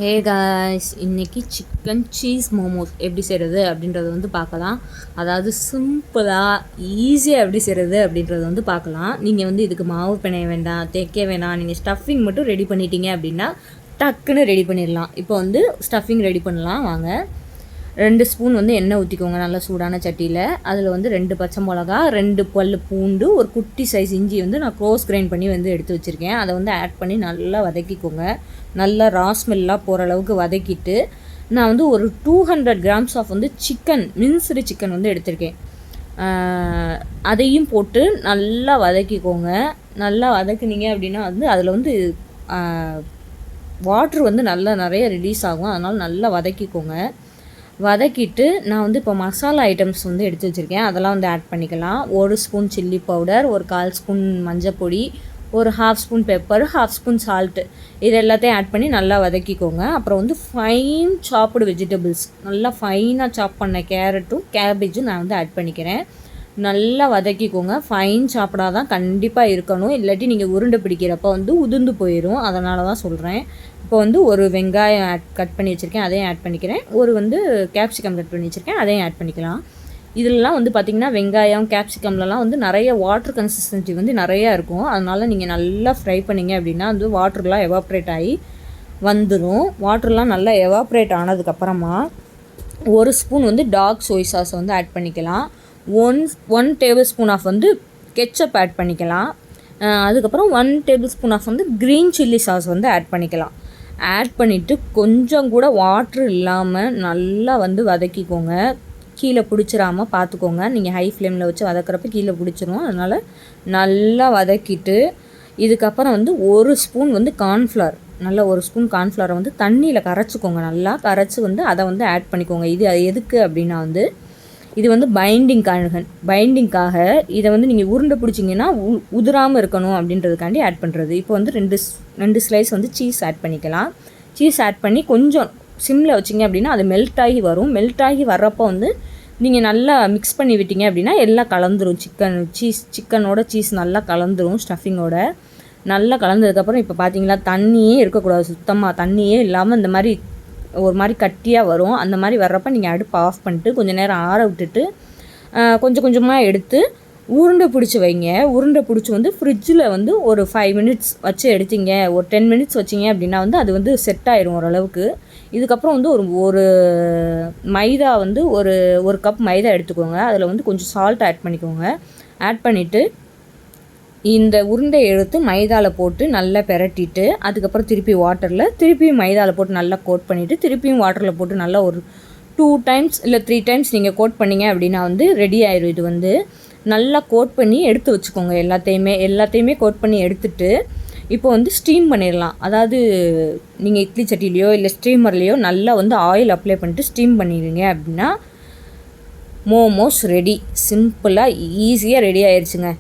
Hey guys, இன்றைக்கி chicken cheese momos எப்படி செய்கிறது அப்படின்றத வந்து பார்க்கலாம். அதாவது சிம்பிளாக ஈஸியாக எப்படி செய்கிறது அப்படின்றத வந்து பார்க்கலாம். நீங்கள் வந்து இதுக்கு மாவு பிணைய வேண்டாம், தைக்க வேணாம். நீங்கள் ஸ்டஃபிங் மட்டும் ரெடி பண்ணிட்டீங்க அப்படின்னா டக்குன்னு ரெடி பண்ணிடலாம். இப்போ வந்து ஸ்டஃபிங் ரெடி பண்ணலாம் வாங்க. 2 ஸ்பூன் வந்து எண்ணெய் ஊற்றிக்கோங்க நல்லா சூடான சட்டியில். அதில் வந்து 2 பச்சை மிளகா, 2 பல் பூண்டு, ஒரு குட்டி சைஸ் இஞ்சி வந்து நான் க்ளோஸ் கிரைண்ட் பண்ணி வந்து எடுத்து வச்சுருக்கேன். அதை வந்து ஆட் பண்ணி நல்லா வதக்கிக்கோங்க. நல்லா ரா ஸ்மெல்லாக போகிற அளவுக்கு வதக்கிட்டு நான் வந்து ஒரு 200 கிராம்ஸ் ஆஃப் வந்து சிக்கன், மின்ஸ்டு சிக்கன் வந்து எடுத்திருக்கேன். அதையும் போட்டு நல்லா வதக்கிக்கோங்க. நல்லா வதக்குனீங்க அப்படின்னா வந்து அதில் வந்து வாட்ரு வந்து நல்லா நிறைய ரிலீஸ் ஆகும். அதனால் நல்லா வதக்கிக்கோங்க. வதக்கிட்டு நான் வந்து இப்போ மசாலா ஐட்டம்ஸ் வந்து எடுத்து வச்சுருக்கேன். அதெல்லாம் வந்து ஆட் பண்ணிக்கலாம். 1 ஸ்பூன் சில்லி பவுடர், ஒரு 1/4 ஸ்பூன் மஞ்சள் பொடி, ஒரு 1/2 ஸ்பூன் பெப்பர், 1/2 ஸ்பூன் சால்ட்டு, இது எல்லாத்தையும் ஆட் பண்ணி நல்லா வதக்கிக்கோங்க. அப்புறம் வந்து ஃபைன் சாப்டு வெஜிடபிள்ஸ், நல்லா ஃபைனாக சாப் பண்ண கேரட்டும் கேபேஜும் நான் வந்து ஆட் பண்ணிக்கிறேன். நல்லா வதக்கிக்கோங்க. ஃபைன் சாப்பிடாக தான் கண்டிப்பாக இருக்கணும், இல்லாட்டி நீங்கள் உருண்டை பிடிக்கிறப்ப வந்து உதிர்ந்து போயிடும். அதனால தான் சொல்கிறேன். இப்போ வந்து ஒரு வெங்காயம் கட் பண்ணி வச்சுருக்கேன், அதையும் ஆட் பண்ணிக்கிறேன். ஒரு வந்து கேப்சிகம் கட் பண்ணி வச்சுருக்கேன், அதையும் ஆட் பண்ணிக்கலாம். இதெல்லாம் வந்து பார்த்திங்கன்னா வெங்காயம் கேப்சிகம்லலாம் வந்து நிறைய வாட்டர் கன்சிஸ்டன்சி வந்து நிறையா இருக்கும். அதனால் நீங்கள் நல்லா ஃப்ரை பண்ணிங்க அப்படின்னா வந்து வாட்டர்லாம் எவாப்ரேட் ஆகி வந்துடும். வாட்டர்லாம் நல்லா எவாப்ரேட் ஆனதுக்கப்புறமா 1 ஸ்பூன் வந்து டார்க் சோய் சாஸ் வந்து ஆட் பண்ணிக்கலாம். 1 டேபிள் ஸ்பூன் ஆஃப் வந்து கெச்சப் ஆட் பண்ணிக்கலாம். அதுக்கப்புறம் 1 டேபிள் ஸ்பூன் ஆஃப் வந்து க்ரீன் சில்லி சாஸ் வந்து ஆட் பண்ணிக்கலாம். ஆட் பண்ணிவிட்டு கொஞ்சம் கூட வாட்ரு இல்லாமல் நல்லா வந்து வதக்கிக்கோங்க. கீழே பிடிச்சிடாமல் பார்த்துக்கோங்க. நீங்கள் ஹை ஃப்ளேமில் வச்சு வதக்கிறப்ப கீழே பிடிச்சிரும். அதனால் நல்லா வதக்கிட்டு இதுக்கப்புறம் வந்து 1 ஸ்பூன் வந்து கார்ன்ஃப்ளவர், நல்லா 1 ஸ்பூன் கார்ன்ஃப்ளவரை வந்து தண்ணியில் கரைச்சிக்கோங்க. நல்லா கரைச்சி வந்து அதை வந்து ஆட் பண்ணிக்கோங்க. இது எதுக்கு அப்படின்னா வந்து இது வந்து பைண்டிங்காக இதை வந்து நீங்கள் உருண்டை பிடிச்சிங்கன்னா உதிராமல் இருக்கணும் அப்படின்றதுக்காண்டி ஆட் பண்ணுறது. இப்போ வந்து 2 ஸ்லைஸ் வந்து சீஸ் ஆட் பண்ணிக்கலாம். சீஸ் ஆட் பண்ணி கொஞ்சம் சிம்மில் வச்சிங்க அப்படின்னா அது மெல்ட் ஆகி வரும். மெல்ட் ஆகி வர்றப்போ வந்து நீங்கள் நல்லா மிக்ஸ் பண்ணி விட்டீங்க அப்படின்னா எல்லாம் கலந்துரும். சிக்கனோட சீஸ் நல்லா கலந்துரும். ஸ்டஃபிங்கோட நல்லா கலந்ததுக்கப்புறம் இப்போ பார்த்தீங்களா, தண்ணியே இருக்கக்கூடாது, சுத்தமாக தண்ணியே இல்லாமல் இந்த மாதிரி ஒரு மாதிரி கட்டியாக வரும். அந்த மாதிரி வர்றப்போ நீங்கள் அடுப்பு ஆஃப் பண்ணிட்டு கொஞ்சம் நேரம் ஆற விட்டுட்டு கொஞ்சம் கொஞ்சமாக எடுத்து உருண்டை பிடிச்சி வைங்க. உருண்டை பிடிச்சி வந்து ஃப்ரிட்ஜில் வந்து ஒரு 5 மினிட்ஸ் வச்சு எடுத்தீங்க, ஒரு 10 மினிட்ஸ் வச்சிங்க அப்படின்னா வந்து அது வந்து செட் ஆயிரும் ஓரளவுக்கு. இதுக்கப்புறம் வந்து ஒரு மைதா வந்து ஒரு கப் மைதா எடுத்துக்கோங்க. அதில் வந்து கொஞ்சம் சால்ட் ஆட் பண்ணிக்கோங்க. ஆட் பண்ணிவிட்டு இந்த உருண்டையை எடுத்து மைதாவில் போட்டு நல்லா பெரட்டிட்டு அதுக்கப்புறம் திருப்பியும் மைதாவில் போட்டு நல்லா கோட் பண்ணிவிட்டு திருப்பியும் வாட்டரில் போட்டு நல்லா ஒரு 2 டைம்ஸ் இல்லை 3 டைம்ஸ் நீங்கள் கோட் பண்ணிங்க அப்படின்னா வந்து ரெடி ஆயிரும். இது வந்து நல்லா கோட் பண்ணி எடுத்து வச்சுக்கோங்க. எல்லாத்தையுமே கோட் பண்ணி எடுத்துட்டு இப்போ வந்து ஸ்டீம் பண்ணிடலாம். அதாவது நீங்கள் இட்லி சட்டிலையோ இல்லை ஸ்டீமர்லேயோ நல்லா வந்து ஆயில் அப்ளை பண்ணிட்டு ஸ்டீம் பண்ணிடுங்க அப்படின்னா மோமோஸ் ரெடி. சிம்பிளாக ஈஸியாக ரெடி ஆயிடுச்சுங்க.